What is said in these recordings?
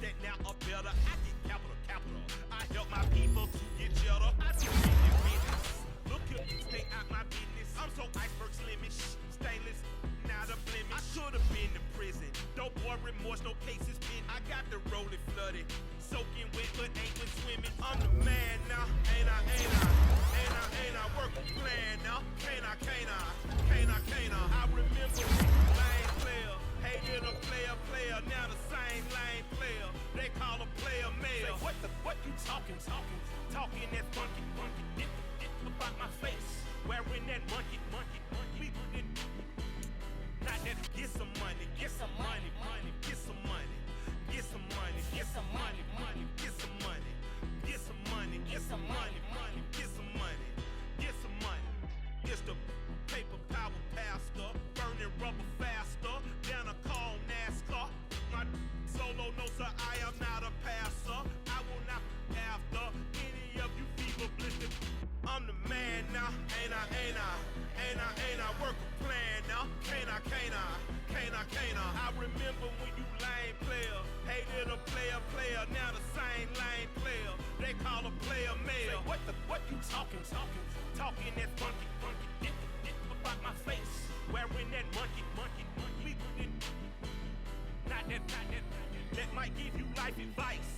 that now are better. I get capital. I help my people to get cheddar. I do business. Look here, stay out my business. I'm so iceberg slimish, stainless, not a blemish. I could have been to prison. Don't boy remorse, no cases pinned. I got the rolling flooded, soaking wet, but ain't been swimming. I'm the man now, ain't I? Work a plan now, can't I? I remember lame player, hated a player, now the same lame player. They call a player mayor. Say, what you talking that funky, dip about my face, wearing that monkey. Not that get some money, get some money, get some money. It's the paper power pastor, burning rubber faster, down a call NASCAR. My solo knows that I am not a passer. I will not after any of you fever blistered. I'm the man now, ain't I? Work a plan now, can't I? I remember when you lame player, hated a player, now the same lame player. They call a player mayor. Say, what you talking that funky, dip about my face, wearing that monkey. Not that, that might give you life advice.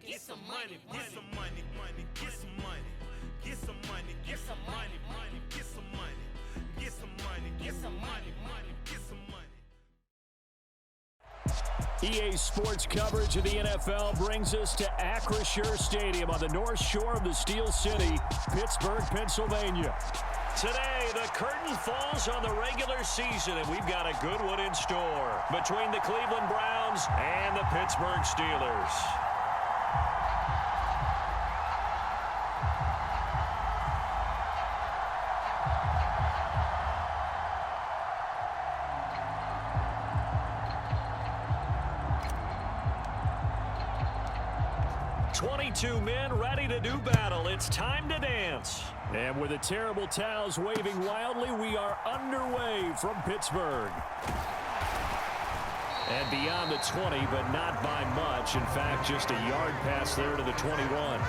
Get some money. EA Sports coverage of the NFL brings us to Acrisure Stadium on the north shore of the Steel City, Pittsburgh, Pennsylvania. Today, the curtain falls on the regular season, and we've got a good one in store between the Cleveland Browns and the Pittsburgh Steelers. Two men ready to do battle. It's time to dance. And with the terrible towels waving wildly, we are underway from Pittsburgh. And beyond the 20, but not by much. In fact, just a yard pass there to the 21.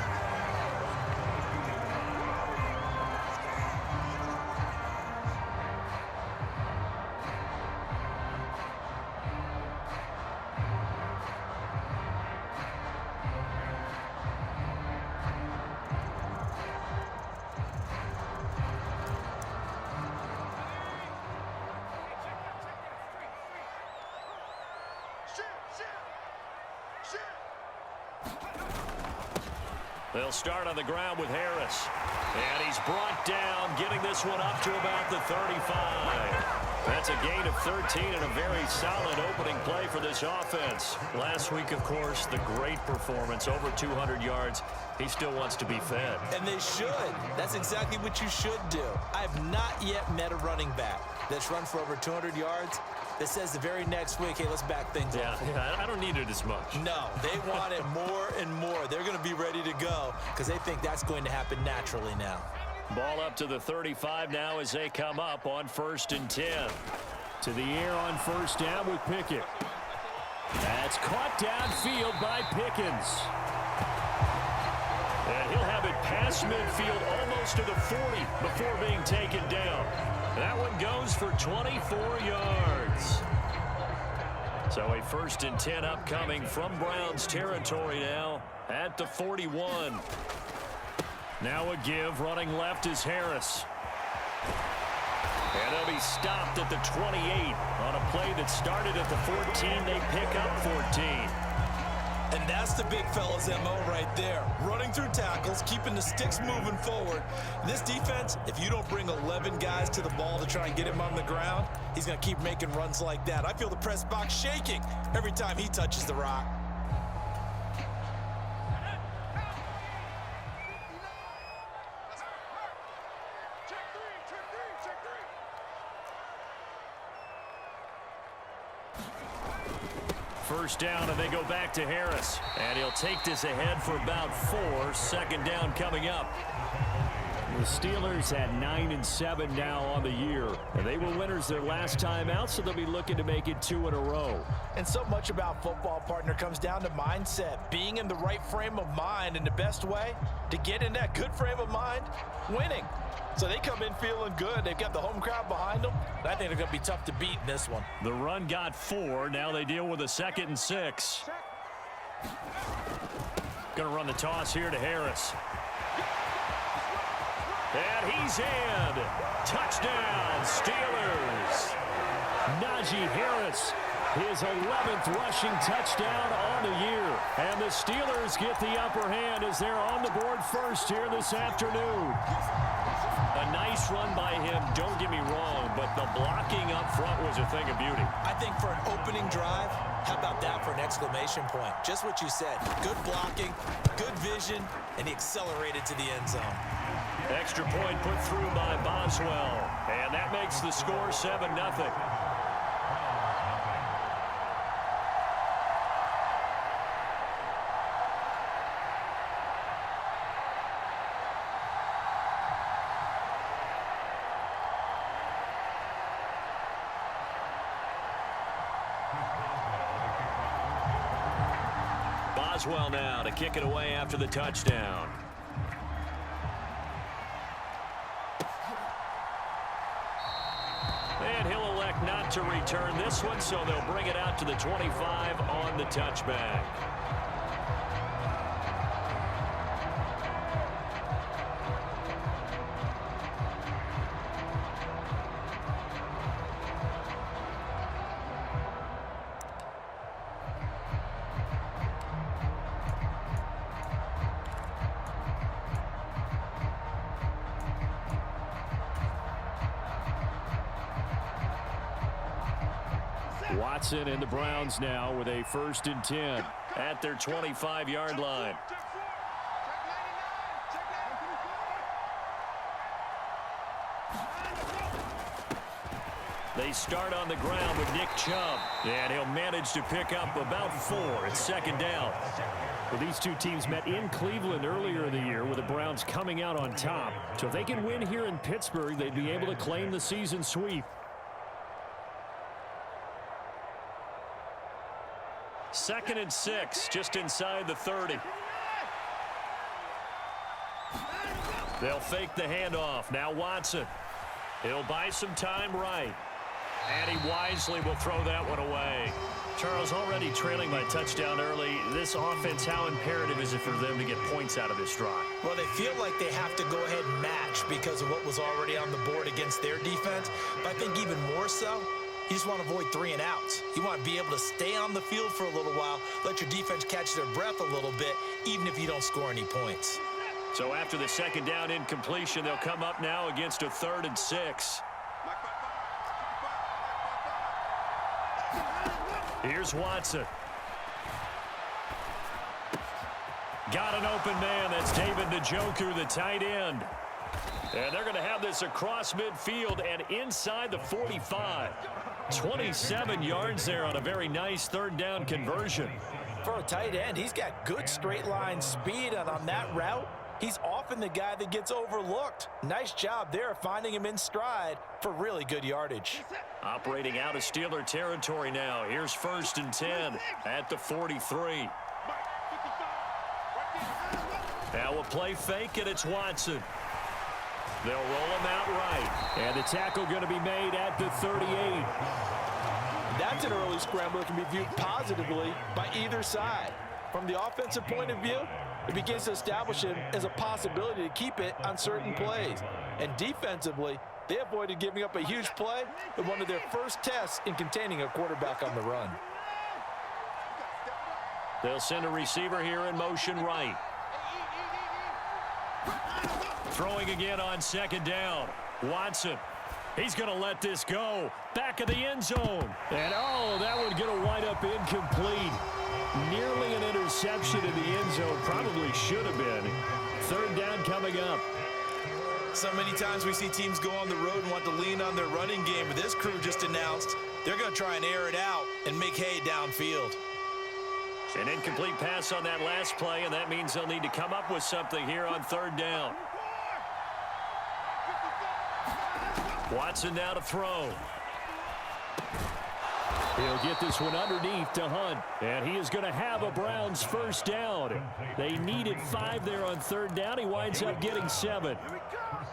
They'll start on the ground with Harris. And he's brought down, getting this one up to about the 35. That's a gain of 13 and a very solid opening play for this offense. Last week, of course, the great performance, over 200 yards. He still wants to be fed. And they should. That's exactly what you should do. I have not yet met a running back that's run for over 200 yards that says the very next week, hey, let's back things up. Yeah, I don't need it as much. No, they want it more and more. They're going to be ready to go because they think that's going to happen naturally now. Ball up to the 35 now as they come up on 1st and 10. To the air on first down with Pickett. That's caught downfield by Pickens. And he'll have it past midfield almost to the 40 before being taken down. That one goes for 24 yards. So a 1st and 10 upcoming from Browns territory now at the 41. Now a give, running left is Harris. And he'll be stopped at the 28 on a play that started at the 14. They pick up 14. And that's the big fella's MO right there. Running through tackles, keeping the sticks moving forward. This defense, if you don't bring 11 guys to the ball to try and get him on the ground, he's going to keep making runs like that. I feel the press box shaking every time he touches the rock. First down, and they go back to Harris. And he'll take this ahead for about 4. 2nd down coming up. The Steelers at 9-7 now on the year. And they were winners their last time out, so they'll be looking to make it 2 in a row. And so much about football, partner, comes down to mindset. Being in the right frame of mind, and the best way to get in that good frame of mind, winning. So they come in feeling good. They've got the home crowd behind them. I think they're going to be tough to beat in this one. The run got 4. Now they deal with a 2nd and 6. Going to run the toss here to Harris. And he's in. Touchdown, Steelers. Najee Harris, his 11th rushing touchdown on the year. And the Steelers get the upper hand as they're on the board first here this afternoon. A nice run by him, don't get me wrong, but the blocking up front was a thing of beauty. I think for an opening drive, how about that for an exclamation point? Just what you said. Good blocking, good vision, and he accelerated to the end zone. Extra point put through by Boswell, and that makes the score 7-0. Boswell now to kick it away after the touchdown. And he'll elect not to return this one, so they'll bring it out to the 25 on the touchback. Watson and the Browns now with a 1st and 10 at their 25-yard line. They start on the ground with Nick Chubb, and he'll manage to pick up about 4. It's 2nd down. Well, these two teams met in Cleveland earlier in the year with the Browns coming out on top. So if they can win here in Pittsburgh, they'd be able to claim the season sweep. 2nd and 6, just inside the 30. They'll fake the handoff. Now Watson. He'll buy some time right. And he wisely will throw that one away. Charles, already trailing by touchdown early. This offense, how imperative is it for them to get points out of this drive? Well, they feel like they have to go ahead and match because of what was already on the board against their defense. But I think even more so, you just want to avoid 3 and outs. You want to be able to stay on the field for a little while, let your defense catch their breath a little bit, even if you don't score any points. So after the 2nd down incompletion, they'll come up now against a 3rd and 6. Here's Watson. Got an open man. That's David Njoku, the tight end. And they're going to have this across midfield and inside the 45. 27 yards there on a very nice 3rd down conversion. For a tight end, he's got good straight line speed, and on that route, he's often the guy that gets overlooked. Nice job there finding him in stride for really good yardage. Operating out of Steeler territory now. Here's 1st and 10 at the 43. Now a play fake, and it's Watson. They'll roll him out right. And the tackle going to be made at the 38. That's an early scramble that can be viewed positively by either side. From the offensive point of view, it begins to establish him as a possibility to keep it on certain plays. And defensively, they avoided giving up a huge play in one of their first tests in containing a quarterback on the run. They'll send a receiver here in motion right. Throwing again on 2nd down. Watson. He's going to let this go. Back of the end zone. And, oh, that one going to wind up incomplete. Nearly an interception in the end zone. Probably should have been. 3rd down coming up. So many times we see teams go on the road and want to lean on their running game. But this crew just announced they're going to try and air it out and make hay downfield. An incomplete pass on that last play, and that means they'll need to come up with something here on 3rd down. Watson now to throw. He'll get this one underneath to Hunt. And he is going to have a Browns first down. They needed 5 there on third down. He winds up getting 7.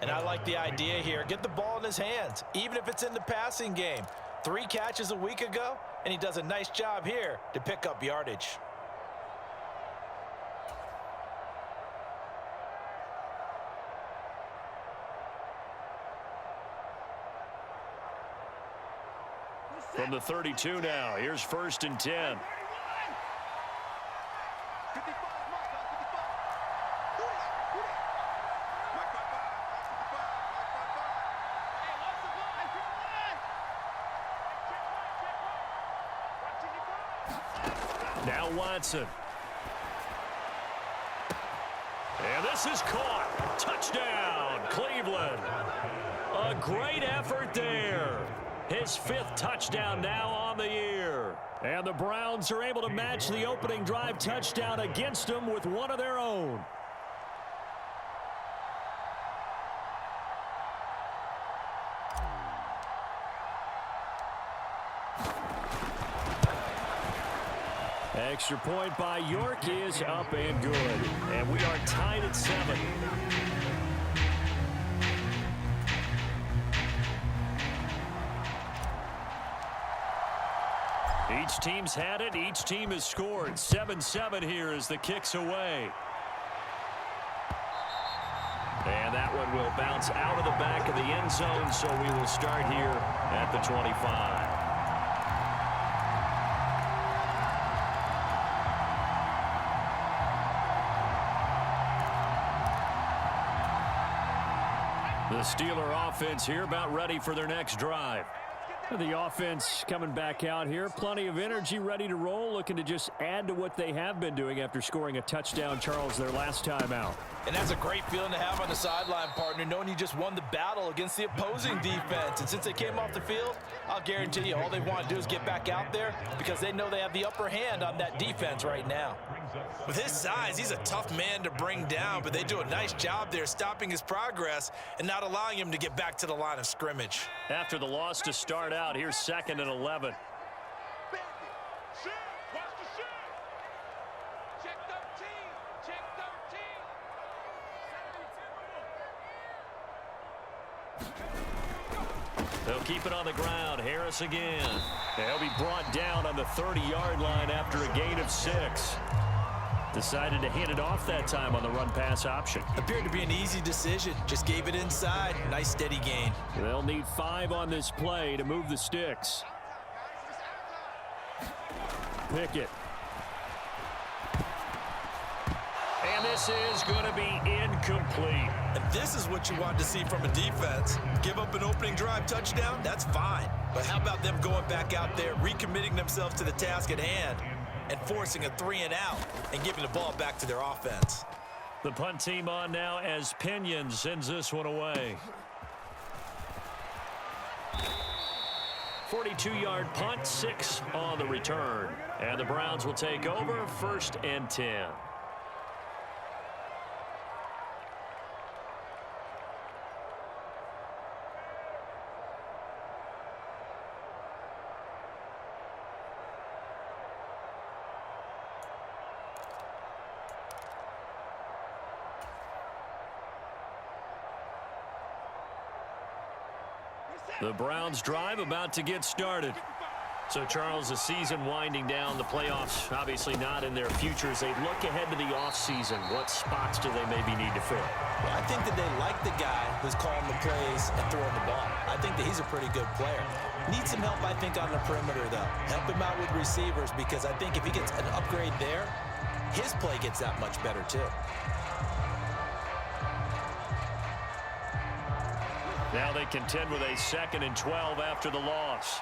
And I like the idea here. Get the ball in his hands, even if it's in the passing game. 3 catches a week ago, and he does a nice job here to pick up yardage. From the 32 now, here's 1st and 10. Now Watson. And this is caught. Touchdown, Cleveland. A great effort there. His 5th touchdown now on the year. And the Browns are able to match the opening drive touchdown against them with one of their own. Extra point by York is up and good. And we are tied at 7. Each team's had it. Each team has scored. 7-7 here as the kick's away. And that one will bounce out of the back of the end zone, so we will start here at the 25. The Steeler offense here about ready for their next drive. The offense coming back out here. Plenty of energy, ready to roll, looking to just add to what they have been doing after scoring a touchdown, Charles, their last time out. And that's a great feeling to have on the sideline, partner, knowing you just won the battle against the opposing defense. And since they came off the field, I'll guarantee you all they want to do is get back out there because they know they have the upper hand on that defense right now. With his size, he's a tough man to bring down, but they do a nice job there stopping his progress and not allowing him to get back to the line of scrimmage. After the loss to start out, here's 2nd and 11. They'll keep it on the ground. Harris again. They'll be brought down on the 30-yard line after a gain of 6. Decided to hand it off that time on the run-pass option. Appeared to be an easy decision. Just gave it inside. Nice steady gain. They'll need 5 on this play to move the sticks. Pickett. And this is going to be incomplete. And this is what you want to see from a defense. Give up an opening drive touchdown, that's fine. But how about them going back out there, recommitting themselves to the task at hand, and forcing a 3-and-out and giving the ball back to their offense. The punt team on now as Pinion sends this one away. 42-yard punt, 6 on the return. And the Browns will take over 1st and 10. The Browns drive about to get started. So, Charles, the season winding down, the playoffs obviously not in their future. As they look ahead to the offseason, what spots do they maybe need to fill? Well, I think that they like the guy who's calling the plays and throwing the ball. I think that he's a pretty good player. Needs some help, I think, on the perimeter, though. Help him out with receivers because I think if he gets an upgrade there, his play gets that much better, too. Now they contend with a 2nd and 12 after the loss.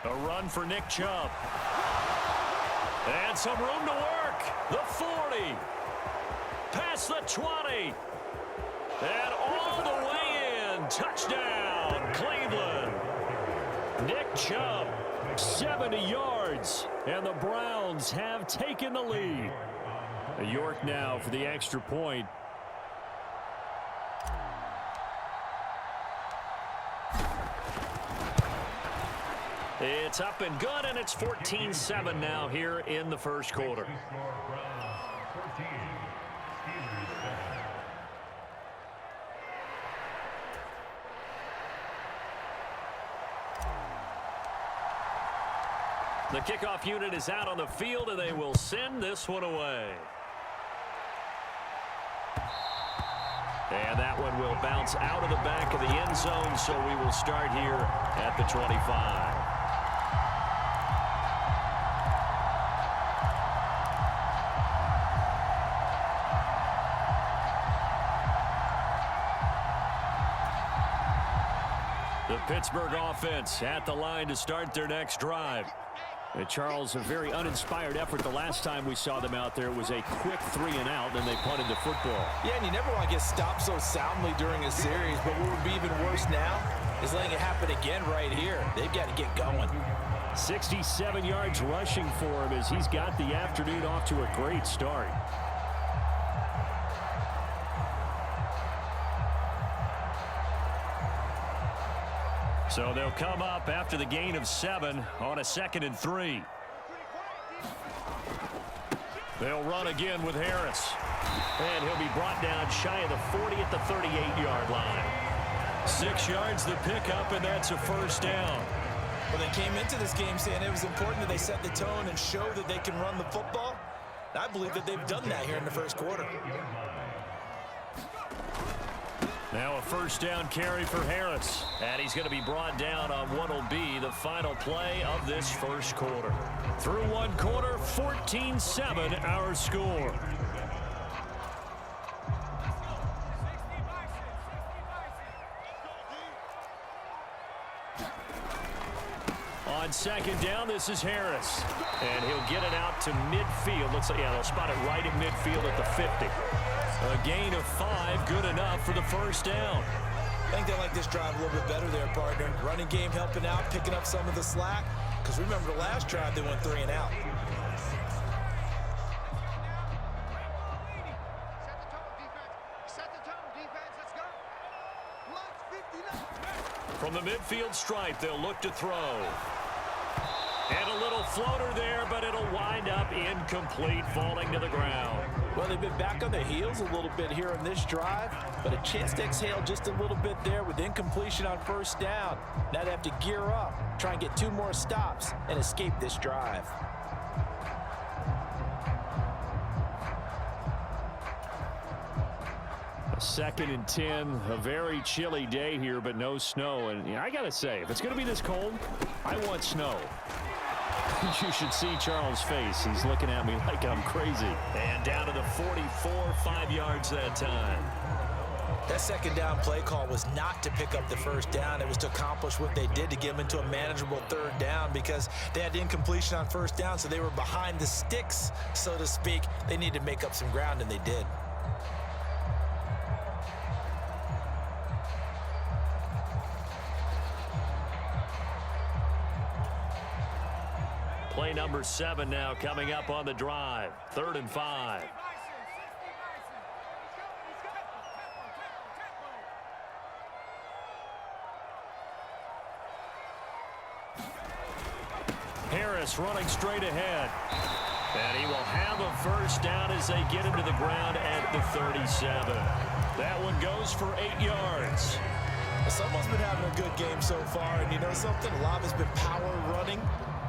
A run for Nick Chubb. And some room to work. The 40. past the 20. And all the way in. Touchdown, Cleveland. Nick Chubb, 70 yards. And the Browns have taken the lead. York now for the extra point. It's up and good, and it's 14-7 now here in the first quarter. The kickoff unit is out on the field, and they will send this one away. And that one will bounce out of the back of the end zone, so we will start here at the 25. The Pittsburgh offense at the line to start their next drive. Charles, a very uninspired effort the last time we saw them out there. It was a quick 3-and-out, then they punted the football. Yeah, and you never want to get stopped so soundly during a series, but what would be even worse now is letting it happen again right here. They've got to get going. 67 yards rushing for him as he's got the afternoon off to a great start. So they'll come up after the gain of 7 on a 2nd and 3. They'll run again with Harris. And he'll be brought down shy of the 40 at the 38-yard line. 6 yards the pickup, and that's a first down. Well, they came into this game saying it was important that they set the tone and show that they can run the football. And I believe that they've done that here in the first quarter. Now a first down carry for Harris. And he's going to be brought down on what will be the final play of this first quarter. Through one quarter, 14-7 our score. On second down, this is Harris. And he'll get it out to midfield. Looks like, yeah, they'll spot it right at midfield at the 50. A gain of 5, good enough for the first down. I think they like this drive a little bit better there, partner. Running game helping out, picking up some of the slack. Because remember the last drive, they went 3-and-out. From the midfield stripe, they'll look to throw. And a little floater there, but it'll wind up incomplete, falling to the ground. Well, they've been back on their heels a little bit here in this drive, but a chance to exhale just a little bit there with incompletion on first down. Now they have to gear up, try and get 2 more stops, and escape this drive. A 2nd and 10, a very chilly day here, but no snow. And I got to say, if it's going to be this cold, I want snow. You should see Charles' face. He's looking at me like I'm crazy. And down to the 44, 5 yards that time. That second down play call was not to pick up the first down. It was to accomplish what they did to get them into a manageable 3rd down because they had incompletion on first down, so they were behind the sticks, so to speak. They needed to make up some ground, and they did. Play number 7 now coming up on the drive. 3rd and 5. Harris running straight ahead. And he will have a first down as they get him to the ground at the 37. That one goes for 8 yards. Someone's been having a good game so far, and you know something? A lot has been power running.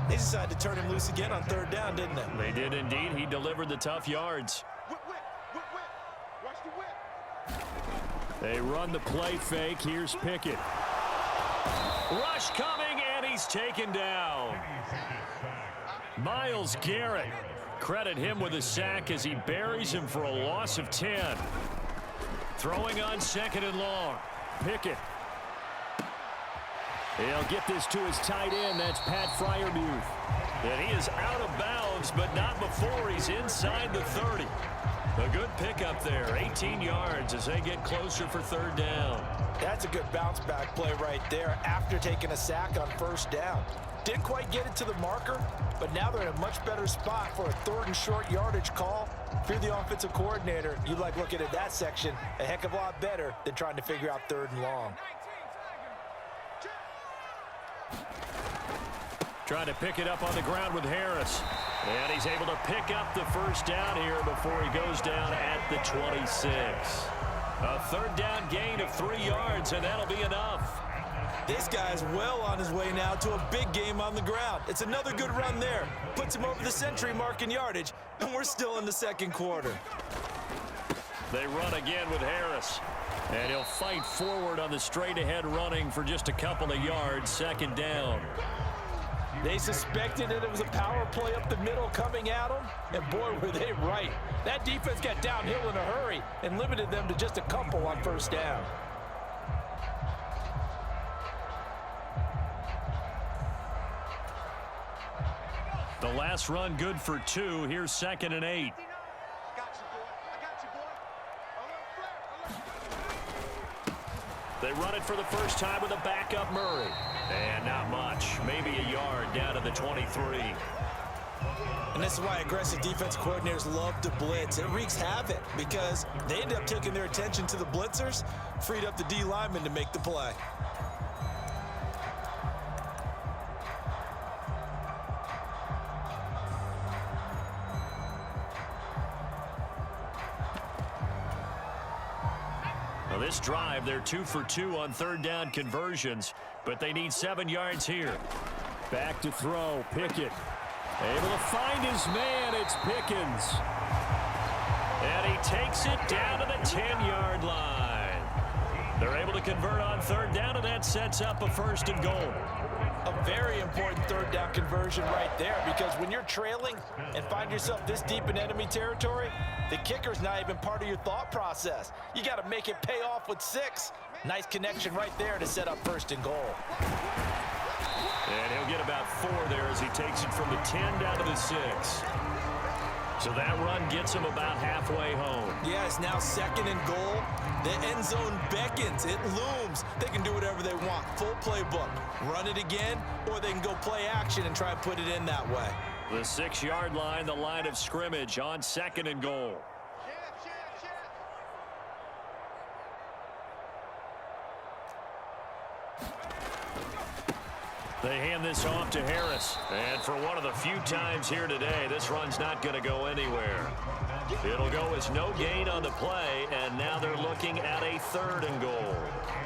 They decided to turn him loose again on 3rd down, didn't they? They did indeed. He delivered the tough yards. Watch the whip. They run the play fake. Here's Pickett. Rush coming, and he's taken down. Myles Garrett. Credit him with a sack as he buries him for a loss of 10. Throwing on 2nd and long. Pickett. He'll get this to his tight end. That's Pat Freiermuth. And he is out of bounds, but not before he's inside the 30. A good pickup there, 18 yards as they get closer for third down. That's a good bounce back play right there after taking a sack on first down. Didn't quite get it to the marker, but now they're in a much better spot for a third and short yardage call. If you're the offensive coordinator, you like looking at that section a heck of a lot better than trying to figure out third and long. Trying to pick it up on the ground with Harris. And he's able to pick up the first down here before he goes down at the 26. A third down gain of 3 yards, and that'll be enough. This guy's well on his way now to a big game on the ground. It's another good run there. Puts him over the century mark in yardage, and we're still in the second quarter. They run again with Harris. And he'll fight forward on the straight-ahead running for just a couple of yards, second down. They suspected that it was a power play up the middle coming at them, and boy, were they right. That defense got downhill in a hurry and limited them to just a couple on first down. The last run good for 2. Here's 2nd and 8. They run it for the first time with a backup Murray. And not much. Maybe a yard down to the 23. And this is why aggressive defense coordinators love to blitz. It wreaks havoc because they end up taking their attention to the blitzers, freed up the D lineman to make the play. This drive, they're 2 for 2 on third down conversions, but they need 7 yards here. Back to throw, Pickett. Able to find his man, it's Pickens. And he takes it down to the 10-yard line. They're able to convert on third down, and that sets up a 1st and goal. A very important third down conversion right there, because when you're trailing and find yourself this deep in enemy territory, the kicker's not even part of your thought process. You got to make it pay off with 6. Nice connection right there to set up 1st and goal. And he'll get about 4 there as he takes it from the 10 down to the 6. So that run gets him about halfway home. Yeah, it's now 2nd and goal. The end zone beckons. It looms. They can do whatever they want. Full playbook. Run it again, or they can go play action and try and put it in that way. The 6-yard line, the line of scrimmage on 2nd and goal. They hand this off to Harris. And for one of the few times here today, this run's not going to go anywhere. It'll go as no gain on the play, and now they're looking at a 3rd and goal.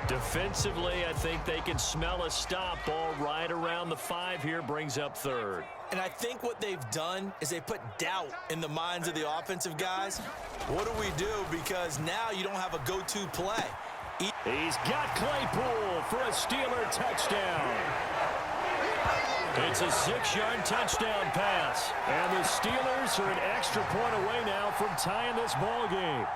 Defensively, I think they can smell a stop. Ball right around the 5 here, brings up 3rd. And I think what they've done is they put doubt in the minds of the offensive guys. What do we do? Because now you don't have a go-to play. He's got Claypool for a Steeler touchdown. It's a 6-yard touchdown pass. And the Steelers are an extra point away now from tying this ball game.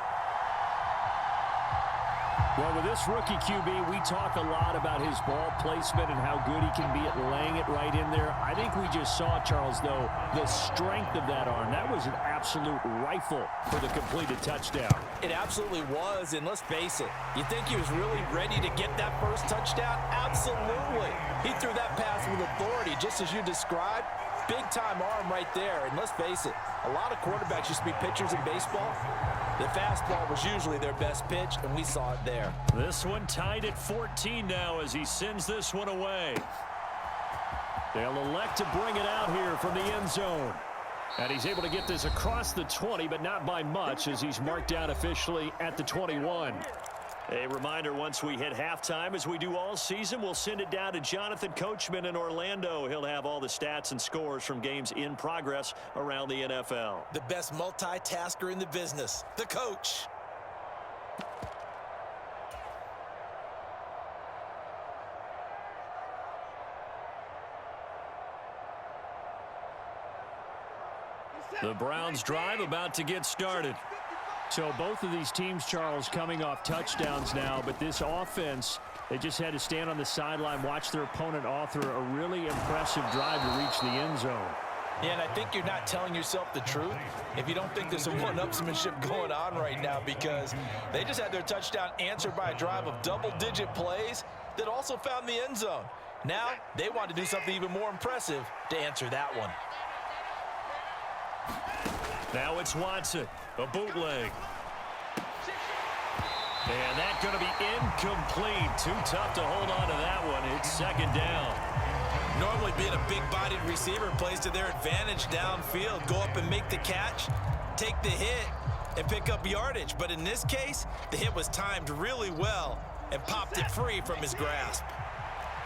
Well, with this rookie QB, we talk a lot about his ball placement and how good he can be at laying it right in there. I think we just saw, Charles, though, the strength of that arm. That was an absolute rifle for the completed touchdown. It absolutely was, and let's face it, you think he was really ready to get that first touchdown? Absolutely. He threw that pass with authority, just as you described. Big-time arm right there, and let's face it, a lot of quarterbacks used to be pitchers in baseball. The fastball was usually their best pitch, and we saw it there. This one tied at 14 now as he sends this one away. They'll elect to bring it out here from the end zone. And he's able to get this across the 20, but not by much, as he's marked down officially at the 21. A reminder, once we hit halftime, as we do all season, we'll send it down to Jonathan Coachman in Orlando. He'll have all the stats and scores from games in progress around the NFL. The best multitasker in the business, the coach. The Browns drive about to get started. So both of these teams, Charles, coming off touchdowns now, but this offense, they just had to stand on the sideline, watch their opponent author a really impressive drive to reach the end zone. Yeah, and I think you're not telling yourself the truth if you don't think there's some one-upsmanship going on right now, because they just had their touchdown answered by a drive of double-digit plays that also found the end zone. Now, they want to do something even more impressive to answer that one. Now it's Watson, a bootleg. And that's going to be incomplete. Too tough to hold on to that one. It's second down. Normally being a big-bodied receiver plays to their advantage downfield. Go up and make the catch, take the hit, and pick up yardage. But in this case, the hit was timed really well and popped it free from his grasp.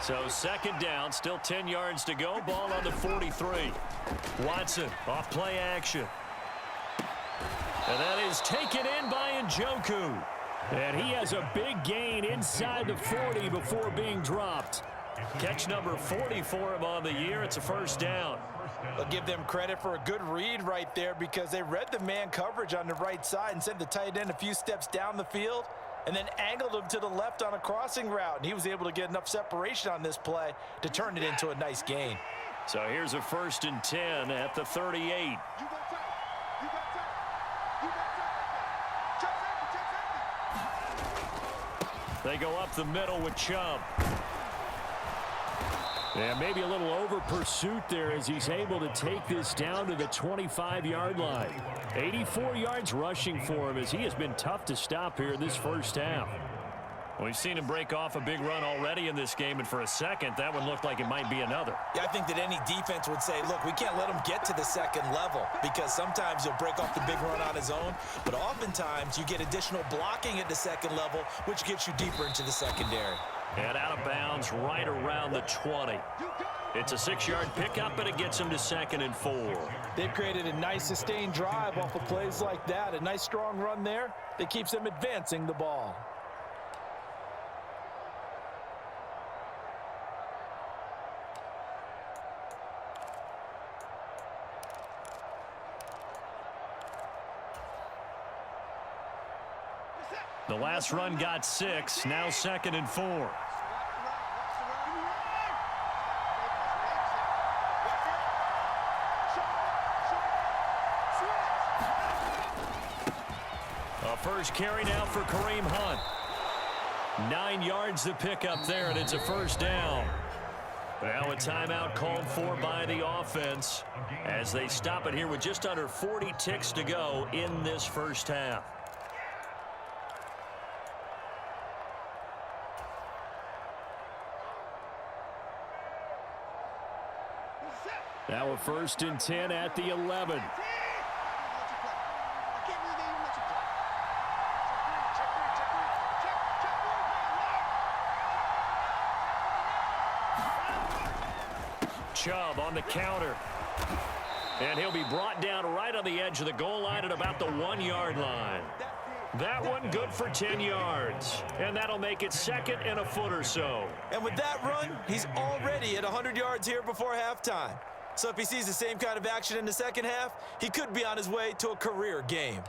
So second down, still 10 yards to go. Ball on the 43. Watson off play action. And that is taken in by Njoku. And he has a big gain inside the 40 before being dropped. Catch number 40 for him on the year. It's a first down. I'll give them credit for a good read right there, because they read the man coverage on the right side and sent the tight end a few steps down the field and then angled him to the left on a crossing route. And he was able to get enough separation on this play to turn it into a nice gain. So here's a 1st and 10 at the 38. They go up the middle with Chubb. And maybe a little over pursuit there as he's able to take this down to the 25-yard line. 84 yards rushing for him as he has been tough to stop here in this first half. We've seen him break off a big run already in this game, and for a second, that one looked like it might be another. Yeah, I think that any defense would say, look, we can't let him get to the second level, because sometimes he'll break off the big run on his own, but oftentimes you get additional blocking at the second level, which gets you deeper into the secondary. And out of bounds right around the 20. It's a 6-yard pickup, and it gets him to 2nd and 4. They've created a nice sustained drive off of plays like that. A nice strong run there that keeps them advancing the ball. The last run got 6, now 2nd and 4. A first carry now for Kareem Hunt. 9 yards to pick up there, and it's a first down. Now a timeout called for by the offense as they stop it here with just under 40 ticks to go in this first half. Now a 1st and 10 at the 11. Chubb on the counter. And he'll be brought down right on the edge of the goal line at about the 1-yard line. That one good for 10 yards. And that'll make it 2nd and a foot or so. And with that run, he's already at 100 yards here before halftime. So if he sees the same kind of action in the second half, he could be on his way to a career game.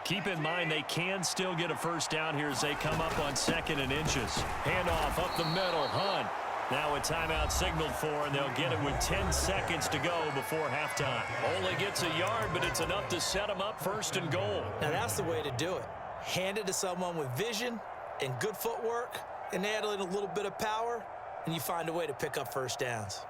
Keep in mind they can still get a first down here as they come up on 2nd and inches. Handoff up the middle. Hunt. Now a timeout signaled for, and they'll get it with 10 seconds to go before halftime. Only gets a yard, but it's enough to set them up 1st and goal. Now that's the way to do it. Hand it to someone with vision and good footwork, and add in a little bit of power, and you find a way to pick up first downs.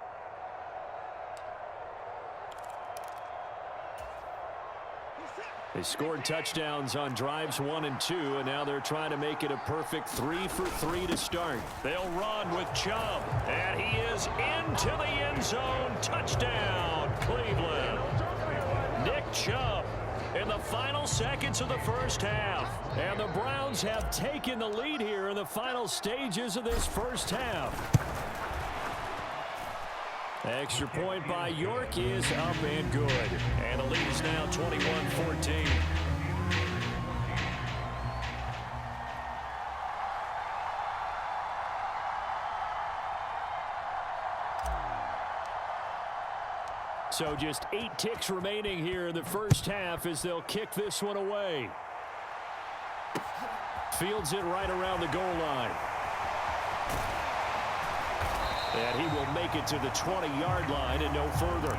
They scored touchdowns on drives 1 and 2, and now they're trying to make it a perfect 3 for 3 to start. They'll run with Chubb, and he is into the end zone. Touchdown, Cleveland. Nick Chubb in the final seconds of the first half. And the Browns have taken the lead here in the final stages of this first half. Extra point by York is up and good. And the lead is now 21-14. So just 8 ticks remaining here in the first half as they'll kick this one away. Fields it right around the goal line. And he will make it to the 20-yard line and no further.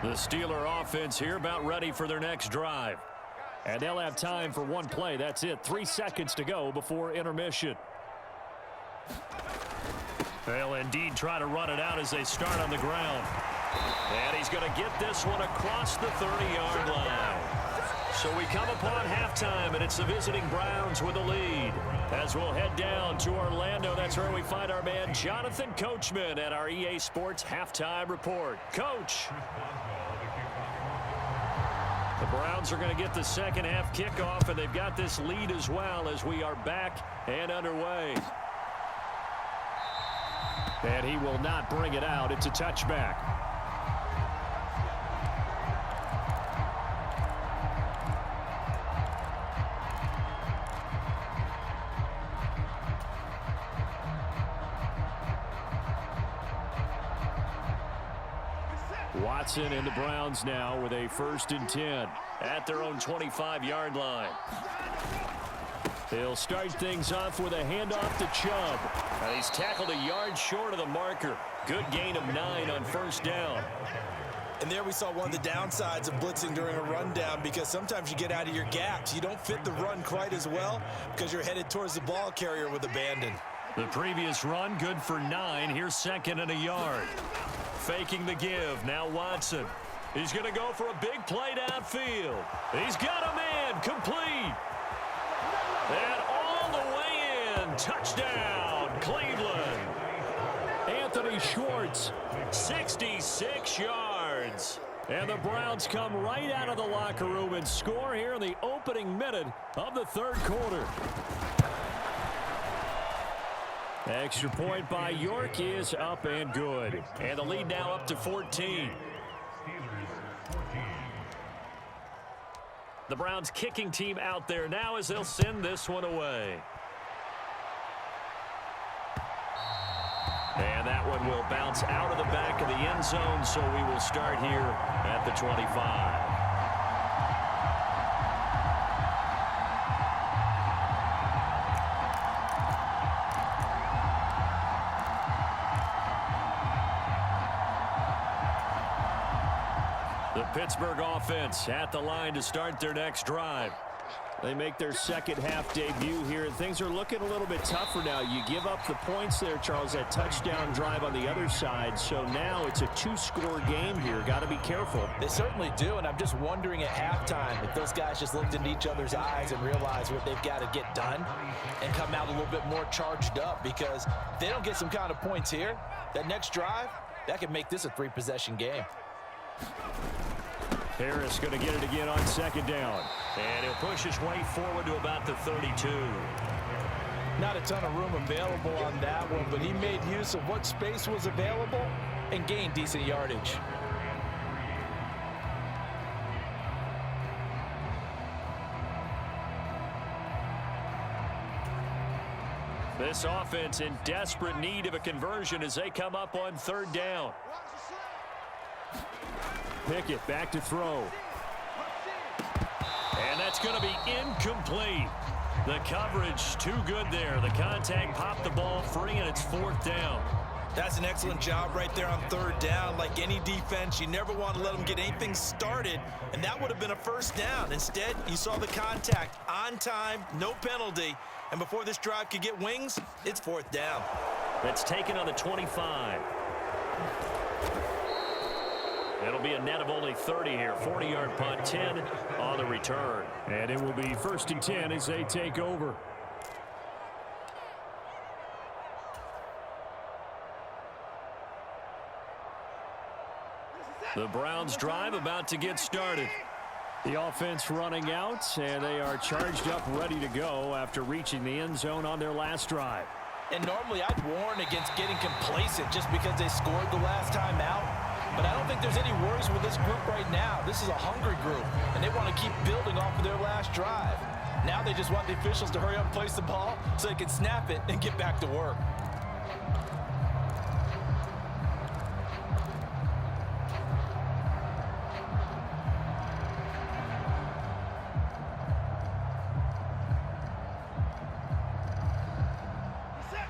The Steeler offense here about ready for their next drive. And they'll have time for one play. That's it. 3 seconds to go before intermission. They'll indeed try to run it out as they start on the ground. And he's going to get this one across the 30-yard line. So we come upon halftime, and it's the visiting Browns with the lead. As we'll head down to Orlando, that's where we find our man Jonathan Coachman at our EA Sports Halftime Report. Coach. The Browns are going to get the second half kickoff, and they've got this lead as well as we are back and underway. And he will not bring it out. It's a touchback. Watson and the Browns now with a 1st and 10 at their own 25-yard line. They'll start things off with a handoff to Chubb. He's tackled a yard short of the marker. Good gain of 9 on 1st down. And there we saw one of the downsides of blitzing during a rundown, because sometimes you get out of your gaps. You don't fit the run quite as well because you're headed towards the ball carrier with abandon. The previous run good for 9. Here's 2nd and a yard. Faking the give. Now Watson. He's going to go for a big play downfield. He's got a man. Complete. And all the way in. Touchdown, Cleveland. Anthony Schwartz, 66 yards. And the Browns come right out of the locker room and score here in the opening minute of the 3rd quarter. Extra point by York is up and good. And the lead now up to 14. The Browns kicking team out there now as they'll send this one away. And that one will bounce out of the back of the end zone, so we will start here at the 25. The Pittsburgh offense at the line to start their next drive. They make their second half debut here, and things are looking a little bit tougher now. You give up the points there, Charles, that touchdown drive on the other side. So now it's a 2-score game here. Got to be careful. They certainly do, and I'm just wondering at halftime if those guys just looked into each other's eyes and realized what they've got to get done and come out a little bit more charged up, because if they don't get some kind of points here, that next drive, that could make this a 3-possession game. Harris going to get it again on 2nd down. And he'll push his way forward to about the 32. Not a ton of room available on that one, but he made use of what space was available and gained decent yardage. This offense in desperate need of a conversion as they come up on 3rd down. Pickett back to throw. And that's going to be incomplete. The coverage too good there. The contact popped the ball free, and it's 4th down. That's an excellent job right there on 3rd down. Like any defense, you never want to let them get anything started, and that would have been a 1st down. Instead, you saw the contact on time, no penalty, and before this drive could get wings, it's 4th down. That's taken on the 25. It'll be a net of only 30 here. 40-yard punt, 10 on the return. And it will be 1st and 10 as they take over. The Browns drive about to get started. The offense running out, and they are charged up, ready to go after reaching the end zone on their last drive. And normally I'd warn against getting complacent just because they scored the last time out. But I don't think there's any worries with this group right now. This is a hungry group, and they want to keep building off of their last drive. Now they just want the officials to hurry up and place the ball so they can snap it and get back to work.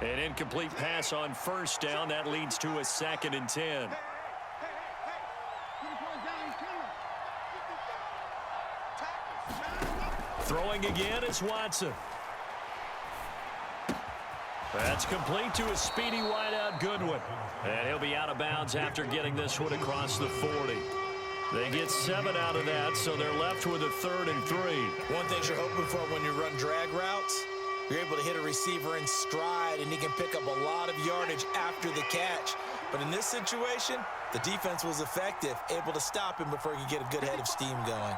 An incomplete pass on first down. That leads to a 2nd and 10. Throwing again is Watson. That's complete to a speedy wideout Goodwin. And he'll be out of bounds after getting this one across the 40. They get 7 out of that, so they're left with a 3rd and 3. One thing you're hoping for when you run drag routes, you're able to hit a receiver in stride, and he can pick up a lot of yardage after the catch. But in this situation, the defense was effective, able to stop him before he could get a good head of steam going.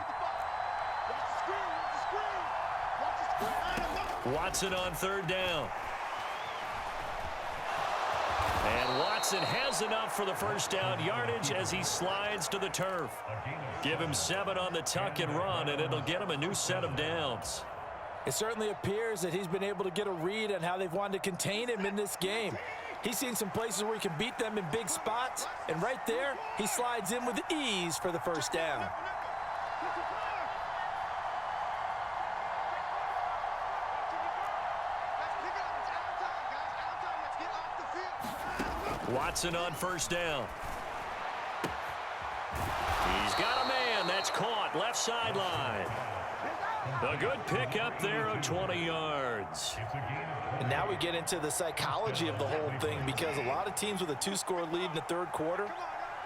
Watson on 3rd down. And Watson has enough for the first down yardage as he slides to the turf. Give him 7 on the tuck and run, and it'll get him a new set of downs. It certainly appears that he's been able to get a read on how they've wanted to contain him in this game. He's seen some places where he can beat them in big spots, and right there, he slides in with ease for the first down. Watson on first down. He's got a man. That's caught. Left sideline. A good pickup there of 20 yards. And now we get into the psychology of the whole thing, because a lot of teams with a 2-score lead in the 3rd quarter,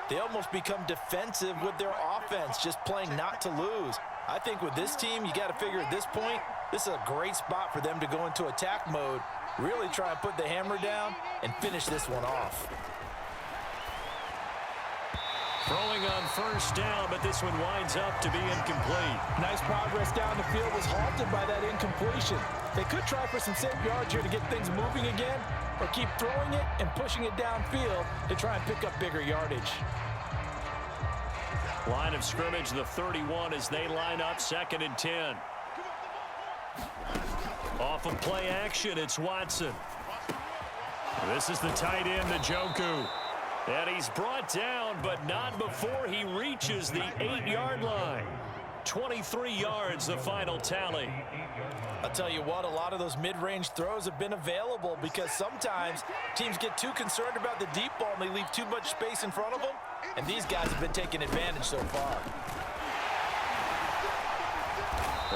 they almost become defensive with their offense, just playing not to lose. I think with this team, you got to figure at this point, this is a great spot for them to go into attack mode, really try and put the hammer down and finish this one off. Throwing on first down, but this one winds up to be incomplete. Nice progress down the field was halted by that incompletion. They could try for some safe yards here to get things moving again, or keep throwing it and pushing it downfield to try and pick up bigger yardage. Line of scrimmage, the 31 as they line up 2nd and 10. Off of play action, it's Watson. This is the tight end, Njoku. And he's brought down, but not before he reaches the 8-yard line. 23 yards, the final tally. I'll tell you what, a lot of those mid-range throws have been available, because sometimes teams get too concerned about the deep ball and they leave too much space in front of them, and these guys have been taking advantage so far.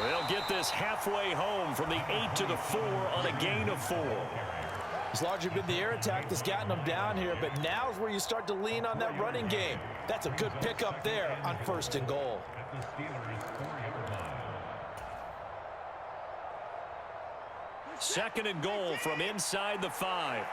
They'll get this halfway home from the 8 to the 4 on a gain of 4. It's largely been the air attack that's gotten them down here, but now is where you start to lean on that running game. That's a good pickup there on 1st and goal. Second and goal from inside the 5.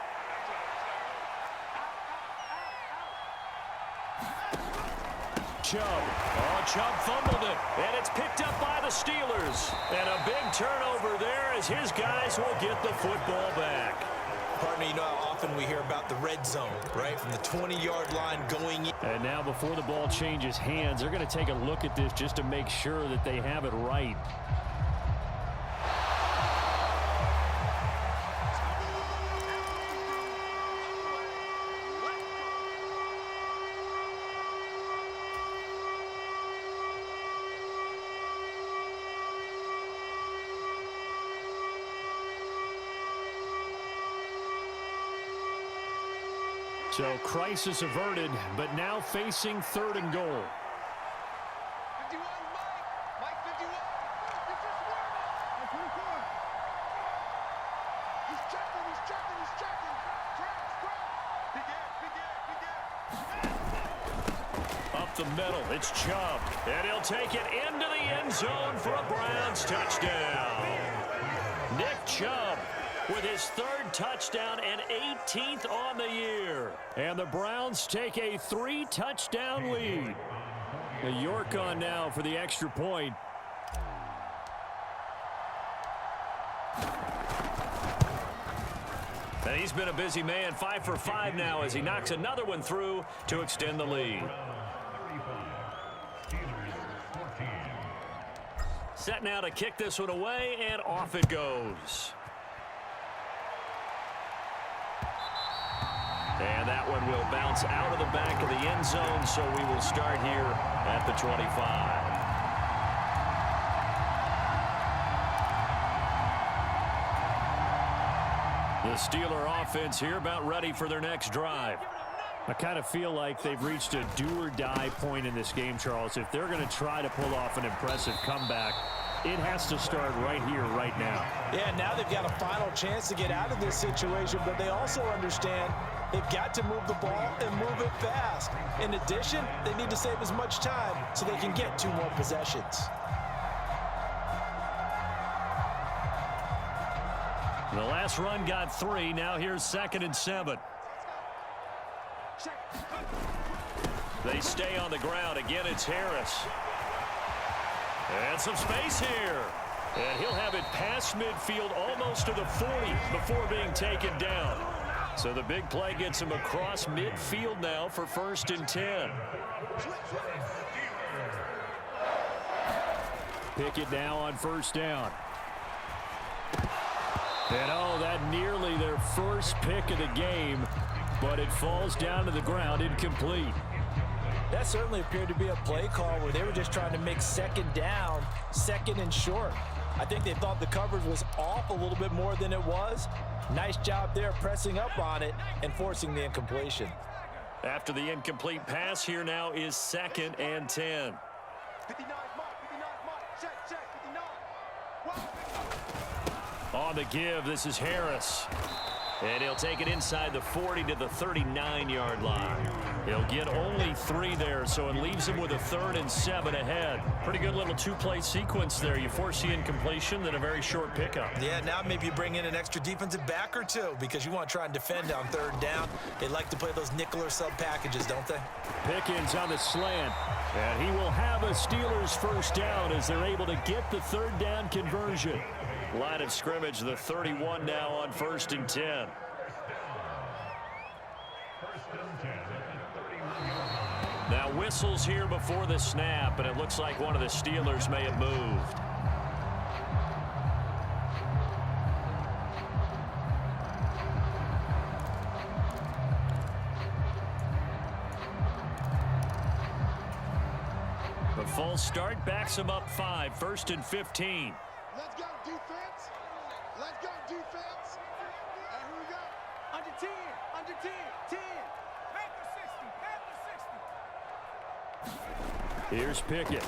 Chubb. Oh, Chubb fumbled it, and it's picked up by the Steelers. And a big turnover there as his guys will get the football back. Partner, you know how often we hear about the red zone, right? From the 20-yard line going in. And now before the ball changes hands, they're going to take a look at this just to make sure that they have it right. So crisis averted, but now facing 3rd and goal. 51, Mike 51. He's checking. Begin. Up the middle, it's Chubb. And he'll take it into the end zone for a Browns touchdown. Nick Chubb with his 3rd touchdown and 18th on the year. And the Browns take a 3-touchdown lead. York on now for the extra point. And he's been a busy man, 5 for 5 now as he knocks another one through to extend the lead. Set now to kick this one away, and off it goes. And that one will bounce out of the back of the end zone, so we will start here at the 25. The Steeler offense here about ready for their next drive. I kind of feel like they've reached a do-or-die point in this game, Charles. If they're going to try to pull off an impressive comeback, it has to start right here, right now. Yeah, now they've got a final chance to get out of this situation, but they also understand they've got to move the ball and move it fast. In addition, they need to save as much time so they can get 2 more possessions. The last run got 3. Now here's 2nd and 7. They stay on the ground. Again, it's Harris. And some space here. And he'll have it past midfield almost to the 40 before being taken down. So the big play gets him across midfield now for 1st and 10. Pickett now on 1st down. And oh, that nearly their first pick of the game, but it falls down to the ground incomplete. That certainly appeared to be a play call where they were just trying to make 2nd down, 2nd and short. I think they thought the coverage was off a little bit more than it was. Nice job there pressing up on it and forcing the incompletion. After the incomplete pass, here now is 2nd and 10. 59 mark, check, 59. On the give, this is Harris. And he'll take it inside the 40 to the 39-yard line. He'll get only 3 there, so it leaves him with a 3rd and 7 ahead. Pretty good little 2-play sequence there. You force the incompletion, then a very short pickup. Yeah, now maybe you bring in an extra defensive back or 2 because you want to try and defend on 3rd down. They like to play those nickel or sub packages, don't they? Pickens on the slant. And he will have a Steelers 1st down as they're able to get the 3rd down conversion. Line of scrimmage, the 31 now on 1st and 10. Now whistles here before the snap, and it looks like one of the Steelers may have moved. The full start backs him up 5, 1st and 15. Let's go, defense. Let's go, defense. And here we go. Under 10, under 10, 10. Panther 60, Panther 60. Here's Pickett.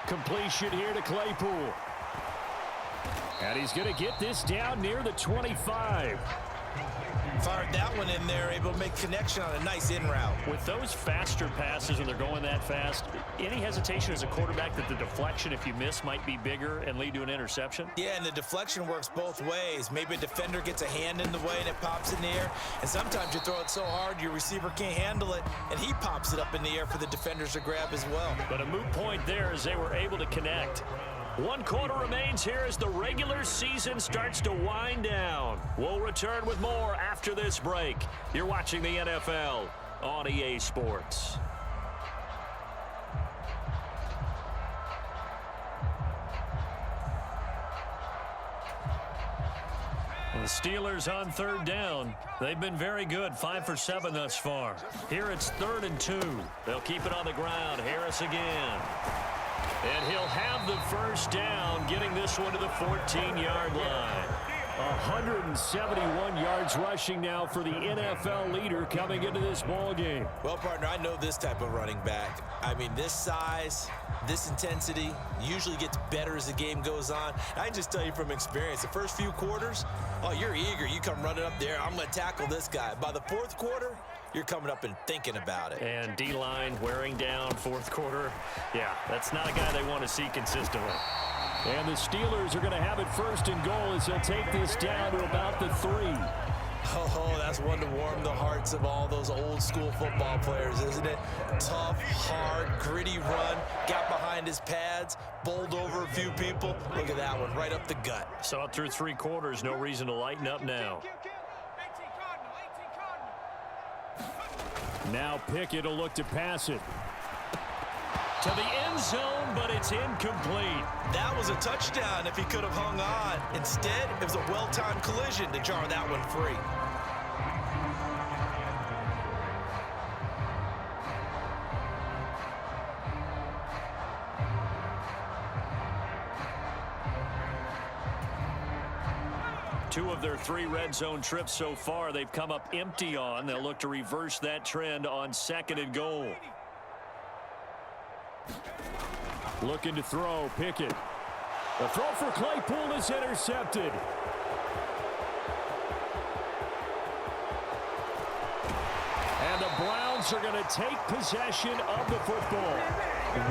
Completion here to Claypool. And he's going to get this down near the 25. Fired that one in there, able to make connection on a nice in route. With those faster passes when they're going that fast, any hesitation as a quarterback that the deflection, if you miss, might be bigger and lead to an interception? Yeah, and the deflection works both ways. Maybe a defender gets a hand in the way and it pops in the air. And sometimes you throw it so hard your receiver can't handle it, and he pops it up in the air for the defenders to grab as well. But a moot point there as they were able to connect. 1 quarter remains here as the regular season starts to wind down. We'll return with more after this break. You're watching the NFL on EA Sports. The Steelers on 3rd down. They've been very good, 5 for 7 thus far. Here it's 3rd and 2. They'll keep it on the ground. Harris again. And he'll have the 1st down, getting this one to the 14-yard line. 171 yards rushing now for the NFL leader coming into this ball game. Well, partner, I know this type of running back. I mean, this size, this intensity usually gets better as the game goes on. I can just tell you from experience, the first few quarters, oh, you're eager. You come running up there, I'm going to tackle this guy. By the 4th quarter, you're coming up and thinking about it. And D-line wearing down 4th quarter. Yeah, that's not a guy they want to see consistently. And the Steelers are going to have it 1st and goal as they'll take this down to about the 3. Oh, that's one to warm the hearts of all those old school football players, isn't it? Tough, hard, gritty run, got behind his pads, bowled over a few people. Look at that one, right up the gut. Saw it through 3 quarters, no reason to lighten up now. Now Pickett will look to pass it. To the end zone, but it's incomplete. That was a touchdown if he could have hung on. Instead, it was a well-timed collision to jar that one free. 2 of their 3 red zone trips so far, they've come up empty on. They'll look to reverse that trend on 2nd and goal. Looking to throw, Pickett. The throw for Claypool is intercepted. And the Browns are going to take possession of the football.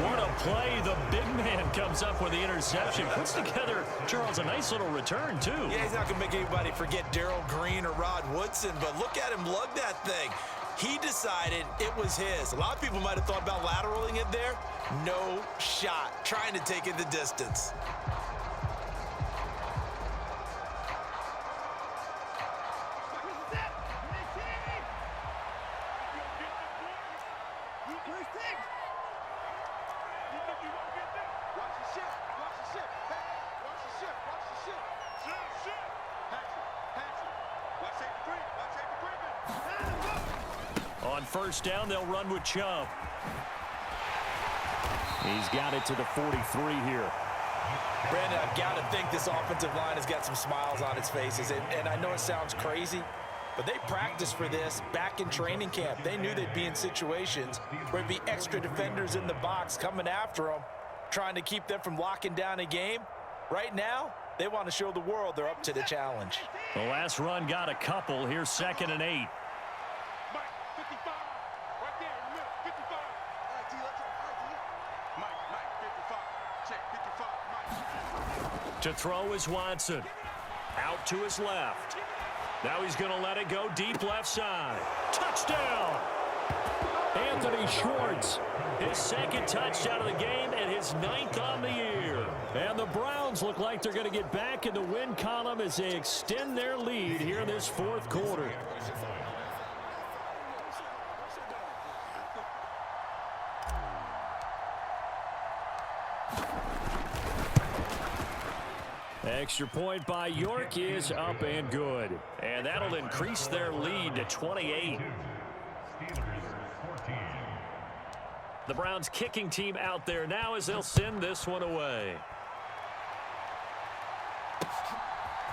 What a play. The big man comes up with the interception. Puts together, Charles, a nice little return, too. Yeah, he's not going to make anybody forget Darrell Green or Rod Woodson, but look at him lug that thing. He decided it was his. A lot of people might have thought about lateraling it there. No shot. Trying to take it the distance. On 1st down, they'll run with Chubb. He's got it to the 43 here. Brandon, I've got to think this offensive line has got some smiles on its faces. And I know it sounds crazy, but they practiced for this back in training camp. They knew they'd be in situations where there'd be extra defenders in the box coming after them, trying to keep them from locking down a game. Right now, they want to show the world they're up to the challenge. The last run got a couple. Here's 2nd and 8. To throw is Watson. Out to his left. Now he's going to let it go deep left side. Touchdown! Anthony Schwartz. His 2nd touchdown of the game and his 9th on the year. And the Browns look like they're going to get back in the win column as they extend their lead here in this 4th quarter. Extra point by York is up and good. And that'll increase their lead to 28. The Browns kicking team out there now as they'll send this one away.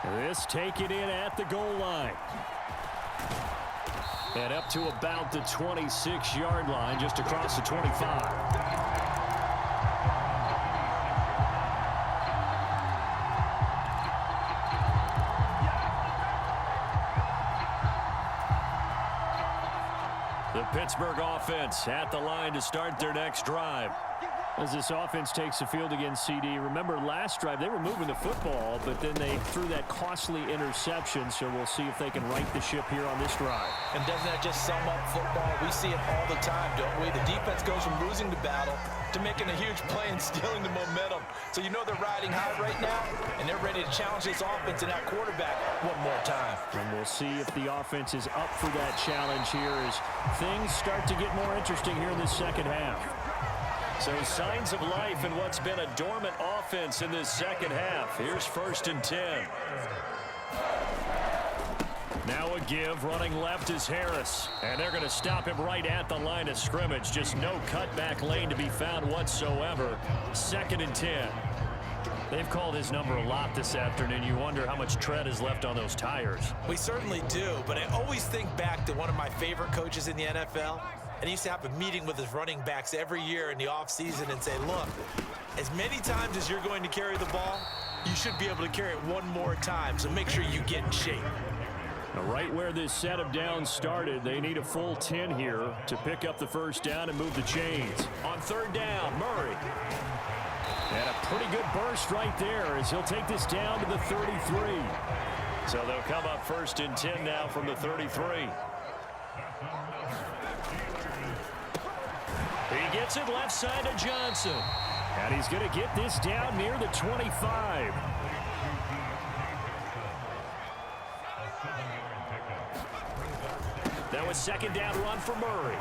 This taken in at the goal line. And up to about the 26-yard line, just across the 25. The Pittsburgh offense at the line to start their next drive. As this offense takes the field against CD, remember last drive they were moving the football, but then they threw that costly interception, so we'll see if they can right the ship here on this drive. And doesn't that just sum up football? We see it all the time, don't we? The defense goes from losing the battle to making a huge play and stealing the momentum. So you know they're riding high right now, and they're ready to challenge this offense and that quarterback one more time. And we'll see if the offense is up for that challenge here as things start to get more interesting here in this 2nd half. So signs of life in what's been a dormant offense in this 2nd half. Here's 1st and 10. Now a give. Running left is Harris. And they're going to stop him right at the line of scrimmage. Just no cutback lane to be found whatsoever. 2nd and 10. They've called his number a lot this afternoon. You wonder how much tread is left on those tires. We certainly do, but I always think back to one of my favorite coaches in the NFL. And he used to have a meeting with his running backs every year in the offseason and say, look, as many times as you're going to carry the ball, you should be able to carry it one more time, so make sure you get in shape. Now, right where this set of downs started, they need a full 10 here to pick up the 1st down and move the chains. On 3rd down, Murray. And a pretty good burst right there as he'll take this down to the 33. So they'll come up 1st and 10 now from the 33. He gets it left side to Johnson. And he's going to get this down near the 25. That was 2nd down run for Murray.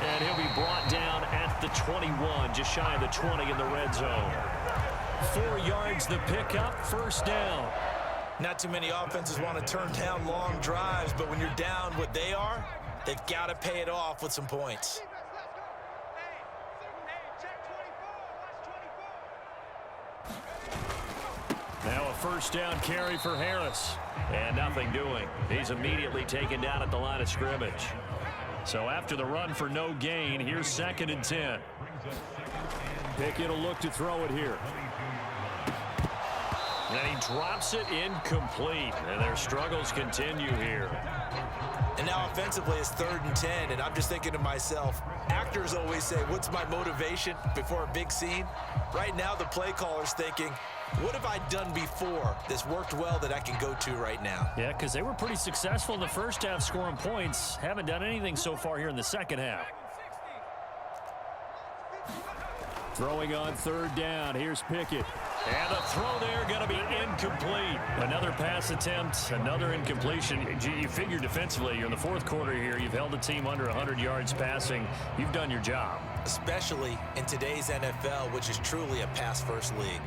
And he'll be brought down at the 21, just shy of the 20 in the red zone. 4 yards the pickup, 1st down. Not too many offenses want to turn down long drives, but when you're down what they are, they've got to pay it off with some points. Now a first down carry for Harris. And nothing doing. He's immediately taken down at the line of scrimmage. So after the run for no gain, here's 2nd and 10. Pickett will look to throw it here. And he drops it incomplete. And their struggles continue here. And now offensively it's 3rd and 10, and I'm just thinking to myself, actors always say, what's my motivation before a big scene? Right now the play caller's thinking, what have I done before that's worked well that I can go to right now? Yeah, because they were pretty successful in the first half scoring points. Haven't done anything so far here in the second half. Throwing on 3rd down. Here's Pickett. And the throw there going to be incomplete. Another pass attempt, another incompletion. You figure defensively, you're in the 4th quarter here. You've held the team under 100 yards passing. You've done your job. Especially in today's NFL, which is truly a pass-first league.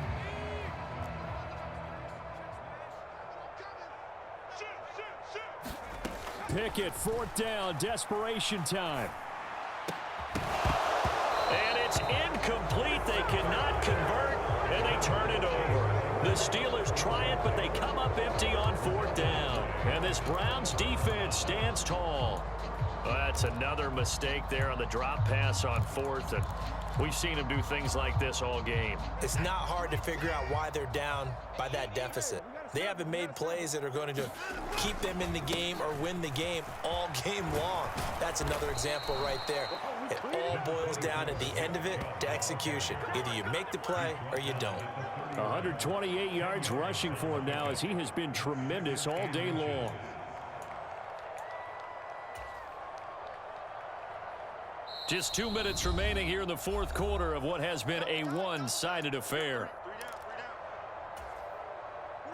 Pickett, 4th down, desperation time. And it's incomplete. They cannot convert, and they turn it over. The Steelers try it, but they come up empty on 4th down. And this Browns defense stands tall. Well, that's another mistake there on the drop pass on 4th, and we've seen them do things like this all game. It's not hard to figure out why they're down by that deficit. They haven't made plays that are going to keep them in the game or win the game all game long. That's another example right there. It all boils down at the end of it to execution. Either you make the play or you don't. 128 yards rushing for him now as he has been tremendous all day long. Just 2 minutes remaining here in the 4th quarter of what has been a one-sided affair.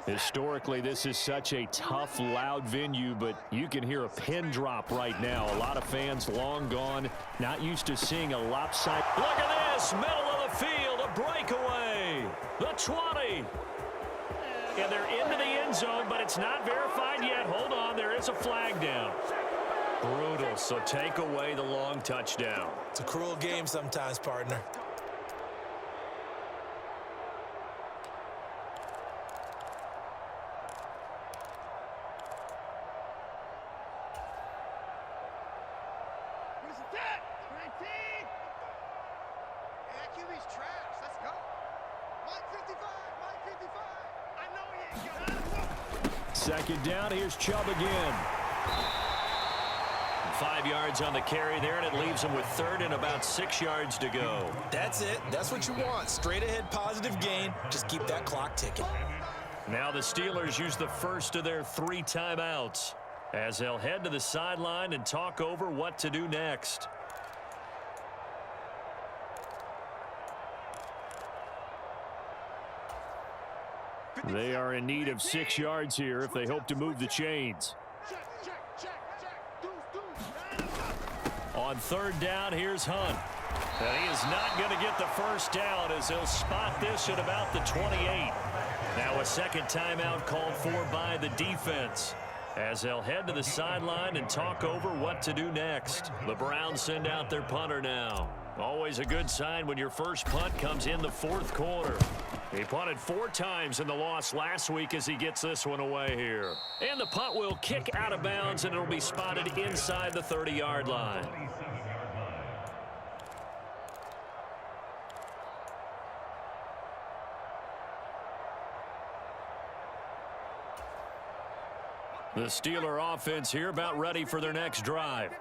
Historically, this is such a tough, loud venue, but you can hear a pin drop right now. A lot of fans long gone, not used to seeing a lopsided. Look at this, middle of the field, a breakaway. The 20. And they're into the end zone, but it's not verified yet. Hold on, there is a flag down. Brutal, so take away the long touchdown. It's a cruel game sometimes, partner. Second down, here's Chubb again. 5 yards on the carry there, and it leaves them with 3rd and about 6 yards to go. That's it. That's what you want. Straight ahead positive gain. Just keep that clock ticking. Now the Steelers use the first of their 3 timeouts as they'll head to the sideline and talk over what to do next. They are in need of 6 yards here if they hope to move the chains. On 3rd down, here's Hunt. And he is not going to get the first down as they'll spot this at about the 28. Now a second timeout called for by the defense as they'll head to the sideline and talk over what to do next. The Browns send out their punter now. Always a good sign when your first punt comes in the 4th quarter. He punted 4 times in the loss last week as he gets this one away here. And the punt will kick out of bounds, and it'll be spotted inside the 30-yard line. The Steeler offense here about ready for their next drive.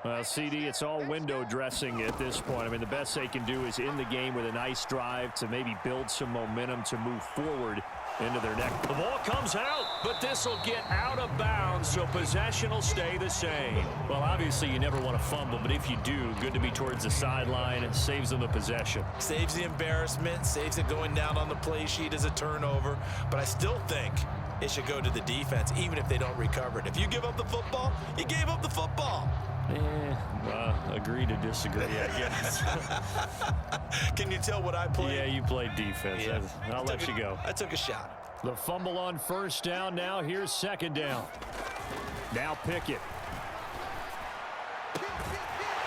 Well, CD, it's all window dressing at this point. I mean, the best they can do is in the game with a nice drive to maybe build some momentum to move forward into their next. The ball comes out, but this will get out of bounds, so possession will stay the same. Well, obviously, you never want to fumble, but if you do, good to be towards the sideline. It saves them the possession. Saves the embarrassment, saves it going down on the play sheet as a turnover, but I still think it should go to the defense, even if they don't recover it. If you give up the football, you gave up the football. Agree to disagree, I guess. Can you tell what I played? Yeah, you played defense. Yeah. I'll let you go. I took a shot. The fumble on first down. Now here's second down. Now Pickett.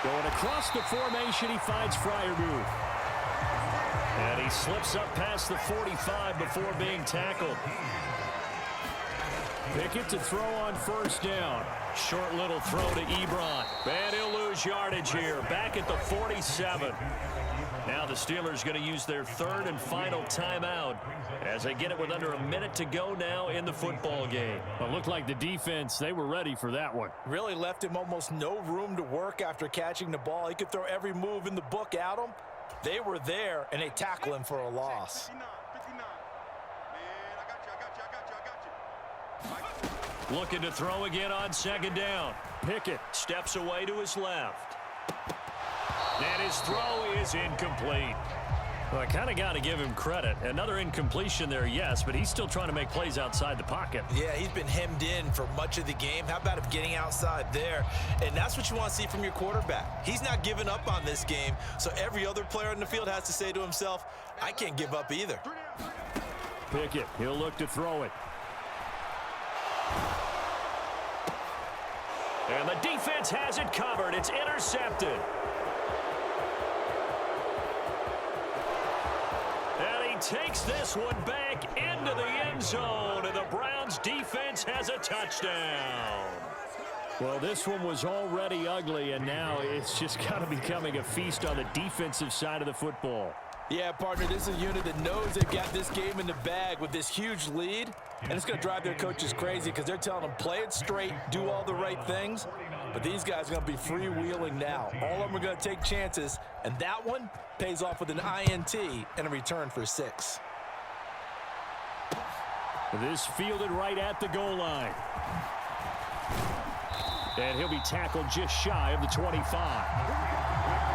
Going across the formation, he finds Freiermuth. And he slips up past the 45 before being tackled. Pickett to throw on first down. Short little throw to Ebron. And he'll lose yardage here. Back at the 47. Now the Steelers going to use their third and final timeout as they get it with under a minute to go now in the football game. Well, it looked like the defense, they were ready for that one. Really left him almost no room to work after catching the ball. He could throw every move in the book at him. They were there, and they tackle him for a loss. 59, 59. Man, I got you. Looking to throw again on second down. Pickett steps away to his left. And his throw is incomplete. Well, I kind of got to give him credit. Another incompletion there, yes, but he's still trying to make plays outside the pocket. Yeah, he's been hemmed in for much of the game. How about him getting outside there? And that's what you want to see from your quarterback. He's not giving up on this game, so every other player in the field has to say to himself, I can't give up either. Pickett, he'll look to throw it. And the defense has it covered. It's intercepted. And he takes this one back into the end zone, and the Browns defense has a touchdown. Well, this one was already ugly, and now it's just kind of becoming a feast on the defensive side of the football. Yeah, partner, this is a unit that knows they've got this game in the bag with this huge lead, and it's going to drive their coaches crazy because they're telling them play it straight, do all the right things, but these guys are going to be freewheeling now. All of them are going to take chances, and that one pays off with an INT and a return for 6. This fielded right at the goal line. And he'll be tackled just shy of the 25.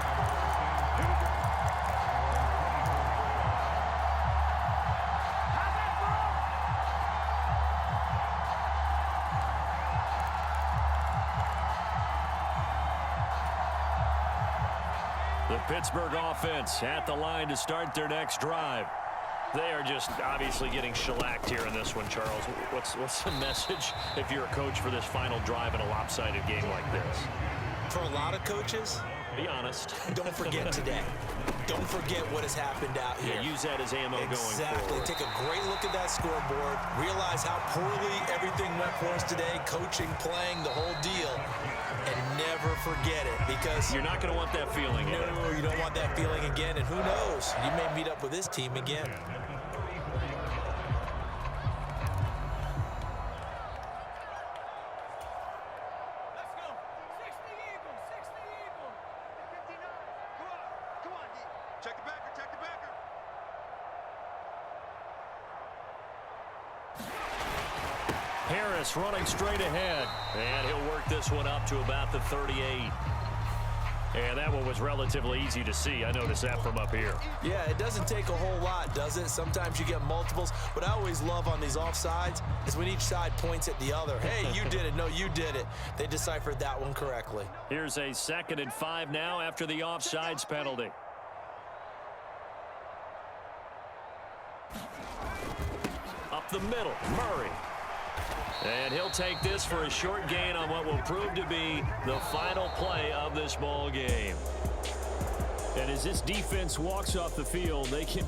The Pittsburgh offense at the line to start their next drive. They are just obviously getting shellacked here in this one, Charles. What's the message if you're a coach for this final drive in a lopsided game like this? For a lot of coaches, Be honest. don't forget today. Don't forget what has happened out here. Yeah, use that as ammo going Exactly. forward. Take a great look at that scoreboard. Realize how poorly everything went for us today. Coaching, playing, the whole deal. And never forget it because You're not going to want that feeling. no, you don't want that feeling again. And who knows? You may meet up with this team again. Let's go. 60 Eagles, 60 Eagles. 59. Come on, D. Check the backer, check the backer. Harris running straight ahead. And he'll work this one up to about the 38. And that one was relatively easy to see. I noticed that from up here. Yeah, it doesn't take a whole lot, does it? Sometimes you get multiples. What I always love on these offsides is when each side points at the other. Hey, you did it. No, you did it. They deciphered that one correctly. Here's a 2nd and 5 now after the offsides penalty. Up the middle, Murray. And he'll take this for a short gain on what will prove to be the final play of this ball game. And as this defense walks off the field, they can